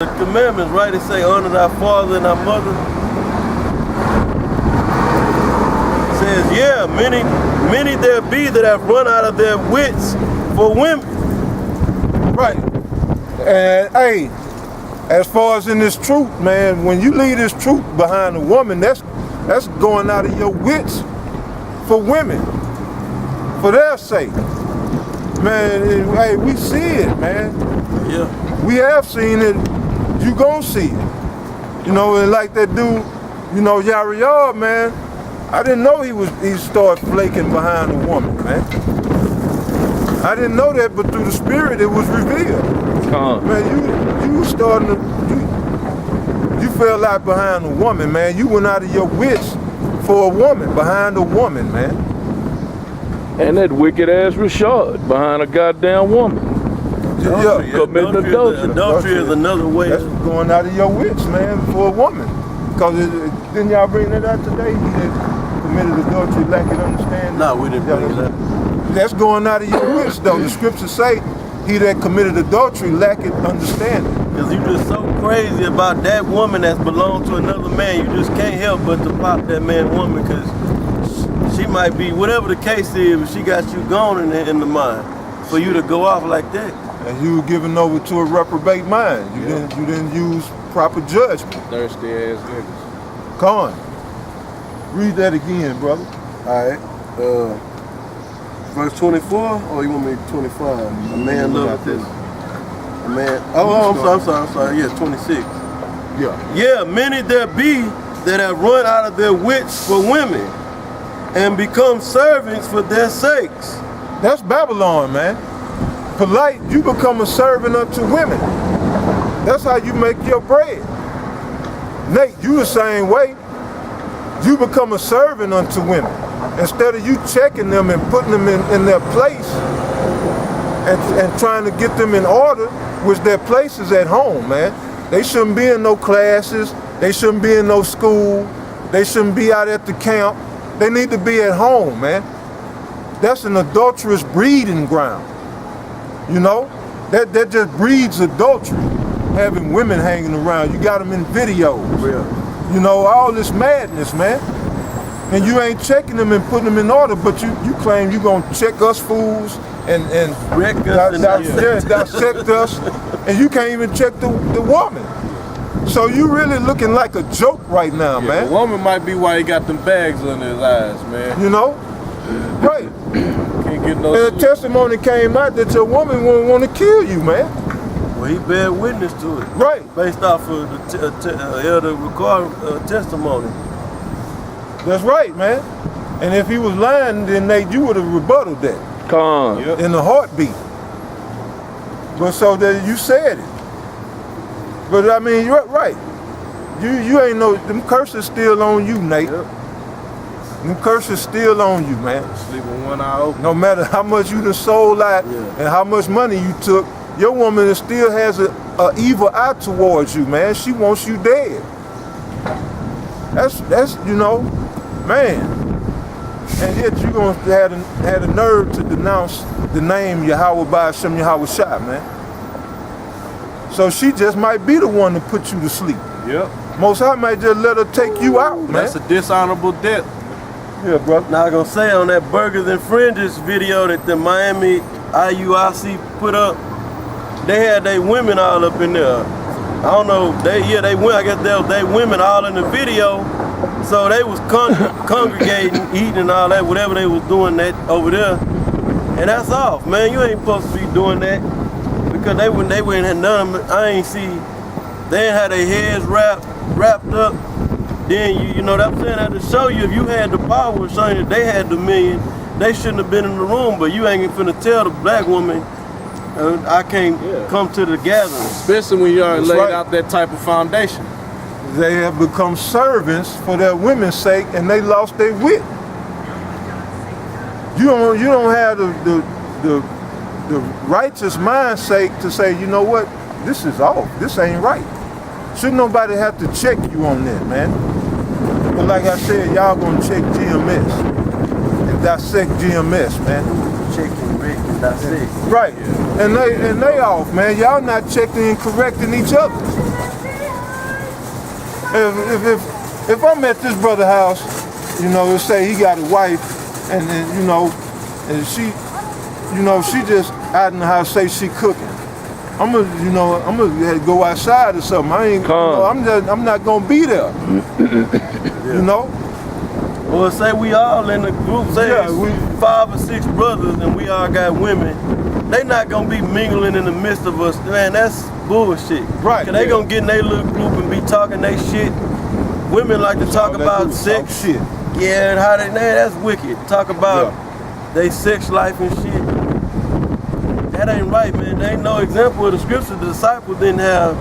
The commandments, right? They say honor thy father and thy mother. It says, yeah, many there be that have run out of their wits for women. Right. And hey, as far as in this truth, man, when you leave this truth behind a woman, that's going out of your wits for women, for their sake. Man, hey, we see it, man. Yeah. We have seen it. You gon' see it. You know, and like that dude, you know, Yara, man, I didn't know he started flaking behind a woman, man. I didn't know that, but through the spirit it was revealed. Man, you starting to, you fell out behind a woman, man. You went out of your wits for a woman, behind a woman, man. And that wicked ass Rashad behind a goddamn woman. Yeah, committing adultery. Adultery is another way. That's going out of your wits, man, for a woman. Because didn't y'all bring that out today? He that committed adultery lacking understanding. No, we didn't bring that. That's going out of your wits, though. The scriptures say, he that committed adultery lacking understanding. Because you just so crazy about that woman that's belonged to another man, you just can't help but to pop that man woman, because she might be, whatever the case is, but she got you gone in the mind for you to go off like that. And you were given over to a reprobate mind. You didn't use proper judgment. Thirsty ass niggas. Come on. Read that again, brother. All right. Verse 24, or you want me 25? A man loveth this. A man. I'm sorry. Yeah, 26. Yeah. Yeah, many there be that have run out of their wits for women and become servants for their sakes. That's Babylon, man. Polite, you become a servant unto women. That's how you make your bread. Nate, you the same way. You become a servant unto women. Instead of you checking them and putting them in their place and trying to get them in order, which their place is at home, man. They shouldn't be in no classes. They shouldn't be in no school. They shouldn't be out at the camp. They need to be at home, man. That's an adulterous breeding ground. You know, that just breeds adultery, having women hanging around. You got them in videos. Yeah. You know, all this madness, man. And you ain't checking them and putting them in order, but you claim you gonna check us fools and wreck us dissect us, and you can't even check the woman. So you really looking like a joke right now, man. The woman might be why he got them bags under his eyes, man. You know? Right. Can't get no And the testimony came out that your woman won't want to kill you, man. Well, he bear witness to it. Right. Based off of the elder record testimony. That's right, man. And if he was lying, then Nate, you would have rebutted that. In a heartbeat. But so that you said it. But I mean, you're right. You ain't know, them curses still on you, Nate. Yep. Them curses still on you, man. Sleeping one eye open. No matter how much you done sold out and how much money you took, your woman still has a evil eye towards you, man. She wants you dead. That's you know, man. And yet you gonna have the nerve to denounce the name Yahweh Ba'ashem Yahweh Shah, man. So she just might be the one to put you to sleep. Yep. Most High might just let her take you out, man. That's a dishonorable death. Yeah, brother. Now I'm gonna say on that Burgers and Fringes video that the Miami IUIC put up, they had they women all up in there. I don't know, they went, I guess they women all in the video. So they was congregating, eating and all that, whatever they was doing that over there. And that's off, man. You ain't supposed to be doing that. Because they wouldn't have none of them, I ain't see, they ain't had their heads wrapped up. Then you know what I'm saying, I had to show you if you had the power of showing that they had the million, they shouldn't have been in the room, but you ain't finna tell the black woman I can't come to the gathering. Especially when you already laid out that type of foundation. They have become servants for their women's sake, and they lost their wit. You don't have the righteous mind sake to say, you know what, this is off. This ain't right. Shouldn't nobody have to check you on that, man. But like I said, y'all gonna check GMS and dissect GMS, man. Check and wreck and dissect. Right. And they off, man. Y'all not checking and correcting each other. If I'm at this brother's house, you know, let's say he got a wife, and then, you know, and she just out in the house, say she cooking. I'm gonna go outside or something. I ain't, you know, I'm not gonna be there. You know. Well, say we all in the group, say we 5 or 6 brothers, and we all got women. They not gonna be mingling in the midst of us, man. That's bullshit. Right. Cause they gonna get in their little group and be talking they shit. Women like to talk about sex. Shit. Yeah, and how they, that's wicked. Talk about they sex life and shit. That ain't right, man. There ain't no example of the scripture. The disciples didn't have,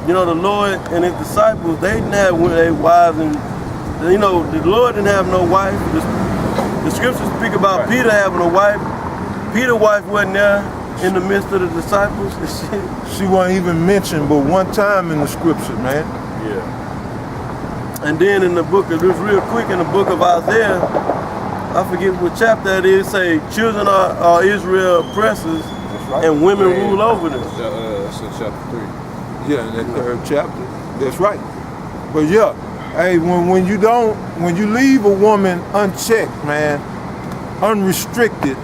you know, the Lord and his disciples, they didn't have their wives, and, you know, the Lord didn't have no wife. The scriptures speak about Peter having a wife. Peter's wife wasn't there in the midst of the disciples and shit. She wasn't even mentioned but one time in the scripture, man. Yeah. And then in the book of, just real quick, in the book of Isaiah, I forget what chapter it is, say children are Israel oppressors, and women rule over them. That's in chapter 3. Yeah, in that 3rd chapter. That's right. But yeah, hey, when you leave a woman unchecked, man, unrestricted,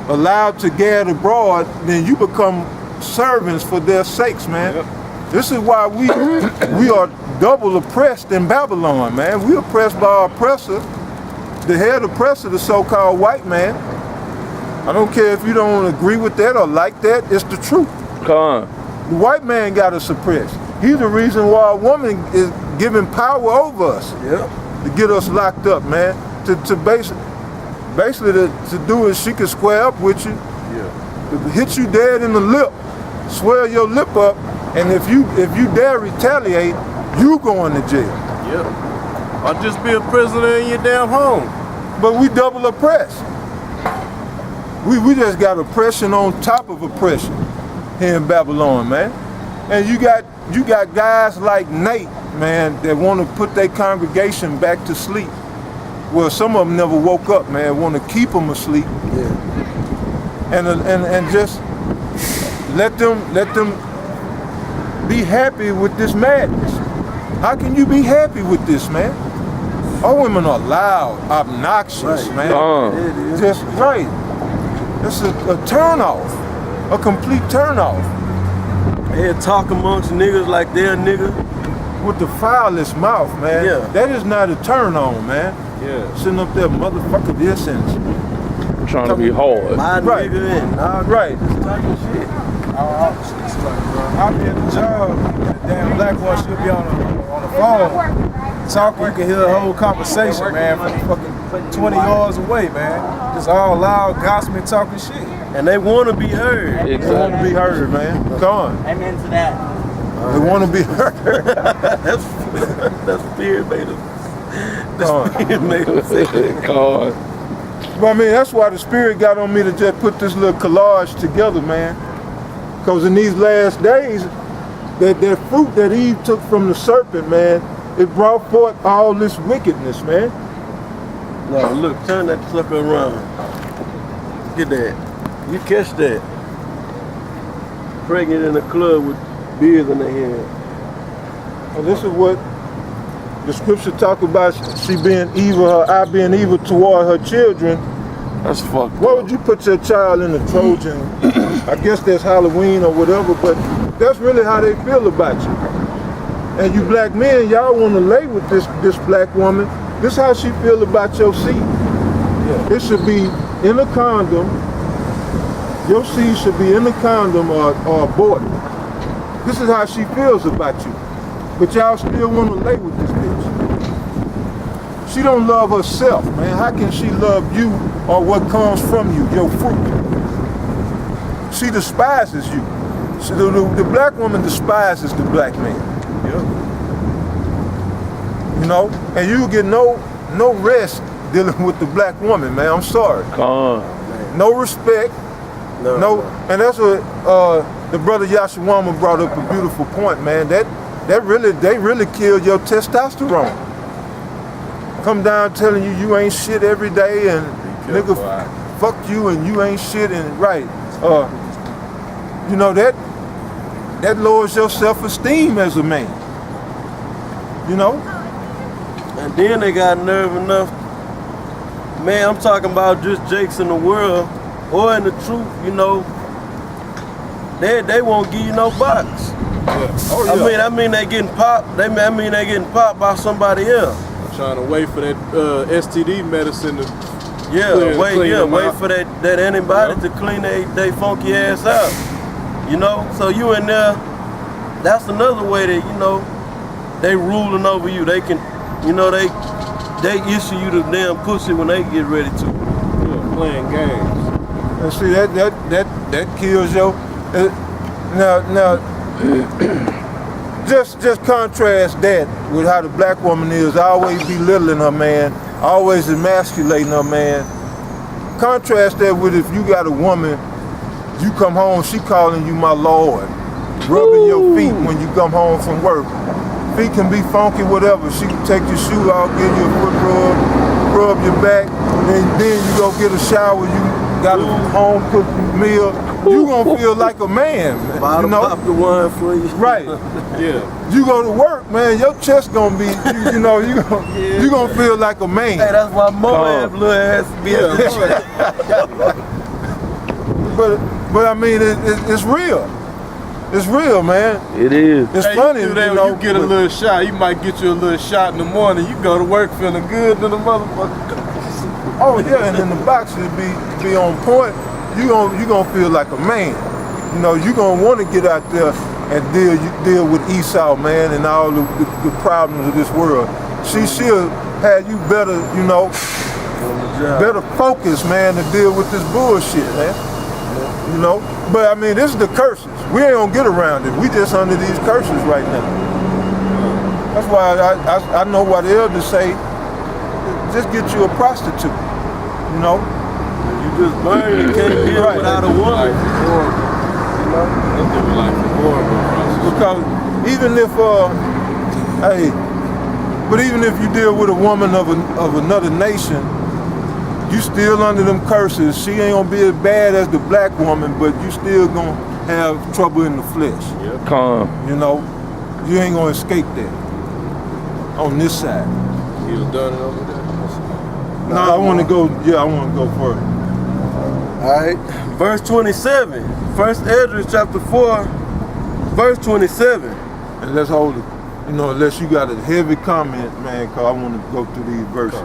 allowed to gad abroad, then you become servants for their sakes, man. Yep. This is why we are double oppressed in Babylon, man. We oppressed by our oppressor, the head oppressor, the so-called white man. I don't care if you don't agree with that or like that, it's the truth. Come on. The white man got us suppressed. He's the reason why a woman is giving power over us. Yep. To get us locked up, man. To basically to do is she could square up with you. Yeah. To hit you dead in the lip, swell your lip up, and if you dare retaliate, you going to jail. Yep. Or just be a prisoner in your damn home. But we double oppressed. We just got oppression on top of oppression here in Babylon, man. And you got guys like Nate, man, that want to put their congregation back to sleep. Well, some of them never woke up, man. Want to keep them asleep. Yeah. And just let them be happy with this madness. How can you be happy with this, man? Our women are loud, obnoxious, man. Just right. It's a turn-off, a complete turn-off. They talk amongst niggas like they're a nigga. With the foulest mouth, man. Yeah. That is not a turn-on, man. Yeah. Sitting up there, motherfucker, this and Trying to be hard. My Right. nigga and all right. this type of shit. I'll be at the job, the damn black one, she'll be on the phone talking. You can hear the whole conversation, man, from fucking 20 yards away, man. Just all loud, gossiping, talking shit. And they want to be heard. They want to be heard, man. Come on. Amen to that. They want to be heard. That's fear made them. Come on. Fear made them say that. God. But I mean, that's why the Spirit got on me to just put this little collage together, man. Because in these last days, that fruit that Eve took from the serpent, man, it brought forth all this wickedness, man. No, look, turn that sucker around. Get that. You catch that. Pregnant in a club with beers in their hand. And this is what the scripture talk about, she being evil, her eye being evil toward her children. That's fucked Why up. would you put your child in a Trojan? I guess that's Halloween or whatever, but that's really how they feel about you. And you black men, y'all want to lay with this black woman. This is how she feel about your seed. Yeah. It should be in a condom. Your seed should be in a condom or aborted. This is how she feels about you. But y'all still want to lay with this bitch. She don't love herself, man. How can she love you or what comes from you, your fruit? She despises you. The black woman despises the black man. Yep. You know? And you get no rest dealing with the black woman, man. I'm sorry. Come on. No respect. No. And that's what the brother Yashawama brought up a beautiful point, man. They really killed your testosterone. Come down telling you ain't shit every day and nigga fuck you and you ain't shit and right. You know that lowers your self-esteem as a man. You know? And then they got nerve enough. Man, I'm talking about just Jakes in the world, or in the truth, you know, they won't give you no box. Yeah. Oh, yeah. I mean they getting popped. They getting popped by somebody else. I'm trying to wait for that STD medicine to wait for that antibody to clean they funky ass out. You know, so you in there. That's another way that, you know, they ruling over you. They can, you know, they issue you the damn pussy when they get ready to. Yeah, playing games. And see that kills your. Now, just contrast that with how the black woman is, always belittling her man, always emasculating her man. Contrast that with if you got a woman, you come home, she calling you my lord, rubbing your feet when you come home from work. Feet can be funky, whatever. She can take your shoe off, give you a foot rub your back, and then you go get a shower, you got a home cooked meal. You gonna feel like a man, Bottle you know? pop the wine for you. Right. Yeah. You go to work, man, your chest gonna be, you know, you gonna feel like a man. Hey, that's why Moab little ass be But I mean, it's real. It's real, man. It is. It's Hey, funny, you do that you know. when you get a little shot. You might get you a little shot in the morning. You go to work feeling good to the motherfucker. Oh yeah, and then the boxes be on point. You gonna feel like a man. You know, you gonna want to get out there and deal with Esau, man, and all the problems of this world. She'll have you better, you know, better focus, man, to deal with this bullshit, man. You know, but I mean, this is the curses. We ain't gonna get around it. We just under these curses right now. That's why I know why the elders say, just get you a prostitute. You know, You just burn. You can't live Right. without a woman. because even if even if you deal with a woman of another nation, you still under them curses. She ain't gonna be as bad as the black woman, but you still gonna have trouble in the flesh. Calm. You know, you ain't gonna escape that on this side. You done done it over there. No, I want to go. Yeah, I want to go further. All right, verse 27. First Esdras chapter 4, verse 27. And let's hold it. You know, unless you got a heavy comment, man, because I want to go through these verses.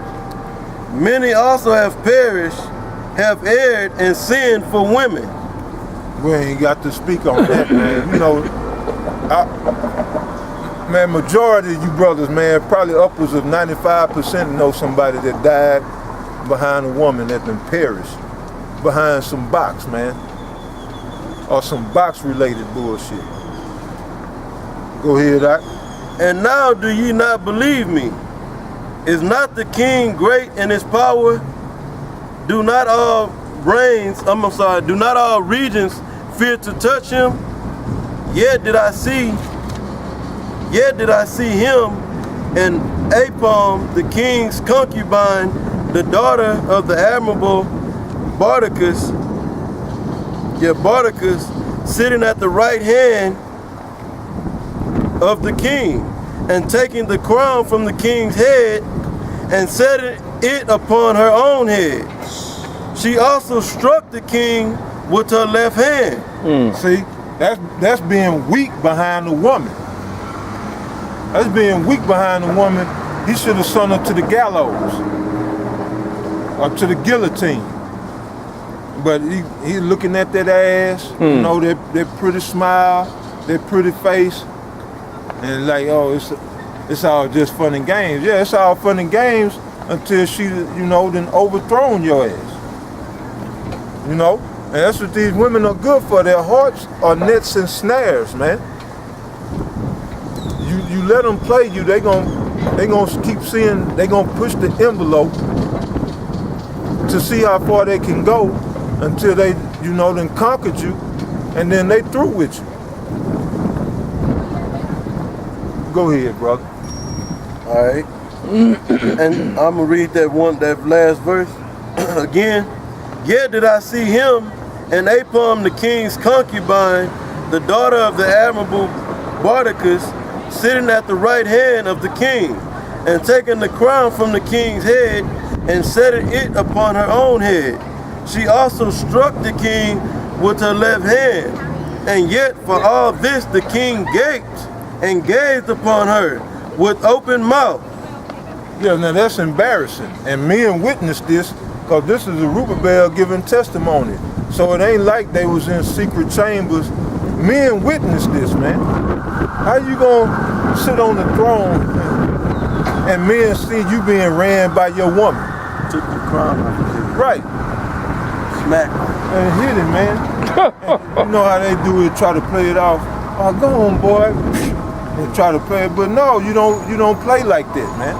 Many also have perished, have erred and sinned for women. We ain't got to speak on that, man. You know, man, majority of you brothers, man, probably upwards of 95% know somebody that died behind a woman that done perished behind some box, man, or some box-related bullshit. Go ahead, Doc. And now do ye not believe me? Is not the king great in his power? Do not all do not all regions fear to touch him? Yet did I see him and Apam, the king's concubine, the daughter of the admirable Bardacus, sitting at the right hand of the king, and taking the crown from the king's head and setting it upon her own head. She also struck the king with her left hand. See, that's being weak behind the woman. That's being weak behind the woman. He should have sent her to the gallows or to the guillotine. But he looking at that ass, you know, that pretty smile, that pretty face, and like, oh, it's all just fun and games. Yeah, it's all fun and games until she, you know, then overthrown your ass. You know? And that's what these women are good for. Their hearts are nets and snares, man. You let them play you, they gonna keep seeing, they gonna push the envelope to see how far they can go until they, you know, then conquered you, and then they through with you. Go ahead, brother. All right. And I'm gonna read that last verse again. Yet did I see him and Apam, the king's concubine, the daughter of the admirable Bardicus, sitting at the right hand of the king, and taking the crown from the king's head, and setting it upon her own head. She also struck the king with her left hand, and yet for all this the king gaped and gazed upon her with open mouth. Yeah, now that's embarrassing. And men witnessed this because this is Zerubbabel giving testimony. So it ain't like they was in secret chambers. Men witnessed this, man. How you gonna sit on the throne and men see you being ran by your woman? Took the crown off his head. Right. Smack. And hit it, man. You know how they do it, try to play it off. Oh, go on, boy. And try to play it, but no, you don't play like that, man.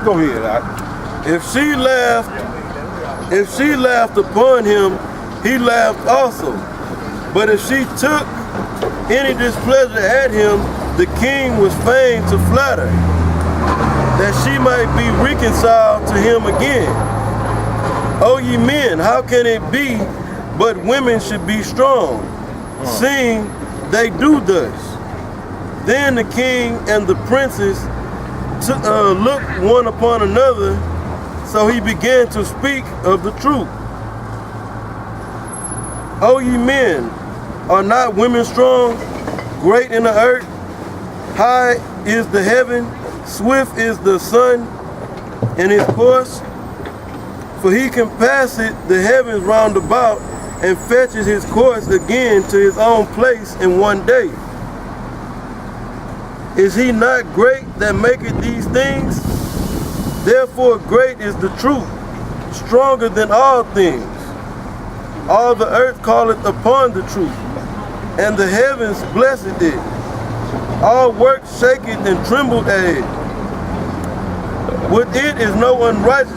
Go ahead, Ike. If she laughed upon him, he laughed also. But if she took any displeasure at him, the king was fain to flatter, that she might be reconciled to him again. O ye men, how can it be but women should be strong, seeing they do thus? Then the king and the princes looked one upon another, so he began to speak of the truth. O ye men, are not women strong, great in the earth? High is the heaven, swift is the sun in his course, for he compasseth the heavens round about, and fetches his course again to his own place in one day. Is he not great that maketh these things? Therefore great is the truth, stronger than all things. All the earth calleth upon the truth, and the heavens blesseth it. All work shaketh and trembled at it. With it is no unrighteous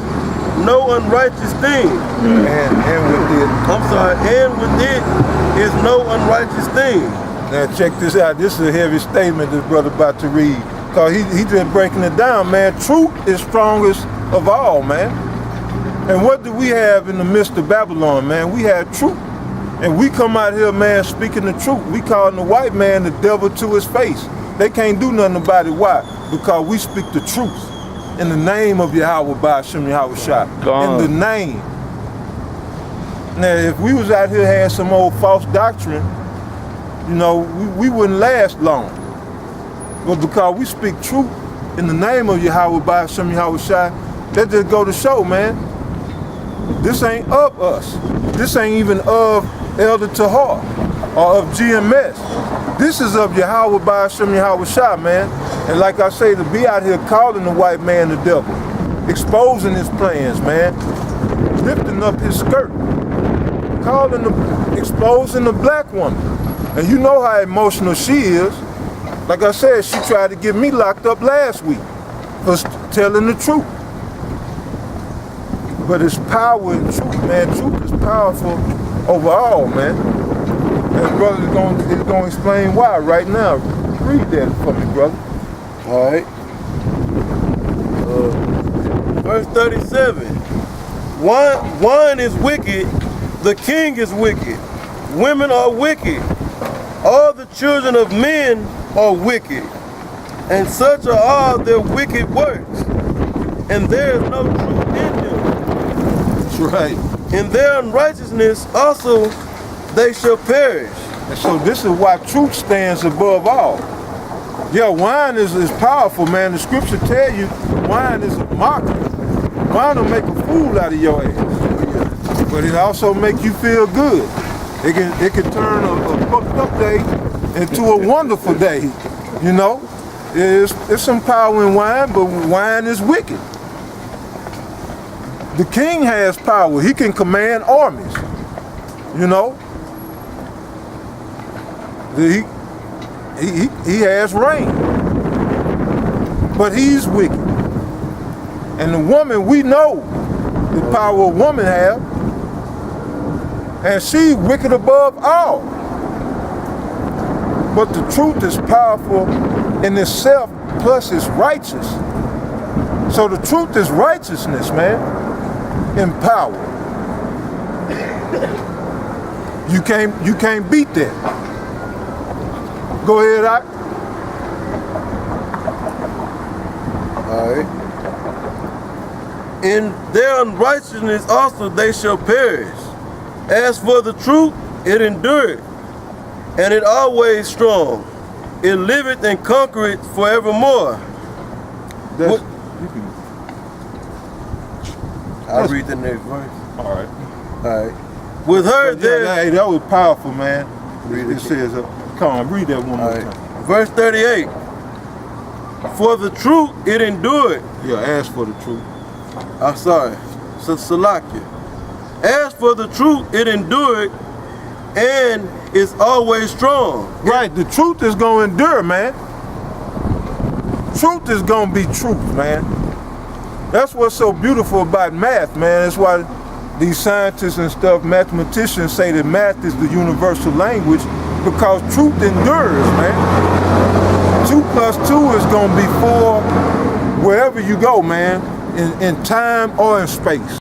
thing. And with it. And with it is no unrighteous thing. Now check this out. This is a heavy statement this brother about to read. Cause he just breaking it down, man. Truth is strongest of all, man. And what do we have in the midst of Babylon, man? We have truth. And we come out here, man, speaking the truth. We calling the white man the devil to his face. They can't do nothing about it. Why? Because we speak the truth. In the name of Yahweh Ba'ashem Yahweh Shah. In the name. Now, if we was out here having some old false doctrine, you know, we wouldn't last long. But because we speak truth in the name of Yahweh Ba'ashem Yahweh Shah, that just go to show, man. This ain't of us. This ain't even of Elder Tahar or of GMS. This is of Yahweh Ba'ashem Yahweh Shah, man. And like I say, to be out here calling the white man the devil, exposing his plans, man, lifting up his skirt, exposing the black woman. And you know how emotional she is. Like I said, she tried to get me locked up last week for telling the truth. But it's power in truth, man. Truth is powerful over all, man. And brother is going to explain why right now. Read that for me, brother. All right. Verse 37. Wine is wicked, the king is wicked. Women are wicked. All the children of men are wicked. And such are all their wicked works. And there is no truth in them. That's right. In their unrighteousness also they shall perish. And so this is why truth stands above all. Yeah, wine is powerful, man. The scripture tell you wine is a mocker. Wine will make a fool out of your ass. But it also make you feel good. It can turn a fucked up day into a wonderful day. You know? It's some power in wine, but wine is wicked. The king has power. He can command armies. You know? He has reign. But he's wicked. And the woman, we know the power a woman have. And she's wicked above all. But the truth is powerful in itself, plus it's righteous. So the truth is righteousness, man, in power. You can't beat that. Go ahead, Ike. All right. In their unrighteousness also they shall perish. As for the truth, it endureth, and it always strong. It liveth and conquereth forevermore. That's, I'll read the next verse. all right. All right. With her there. Hey, that was powerful, man. Read It says, come on, read that one more time. Verse 38. For the truth it endured. Yeah, ask for the truth. I'm sorry. Salakia. As for the truth it endured and is always strong. Right, the truth is going to endure, man. Truth is going to be truth, man. That's what's so beautiful about math, man. That's why these scientists and stuff, mathematicians say that math is the universal language, because truth endures, man. 2 plus 2 is going to be 4 wherever you go, man, in time or in space.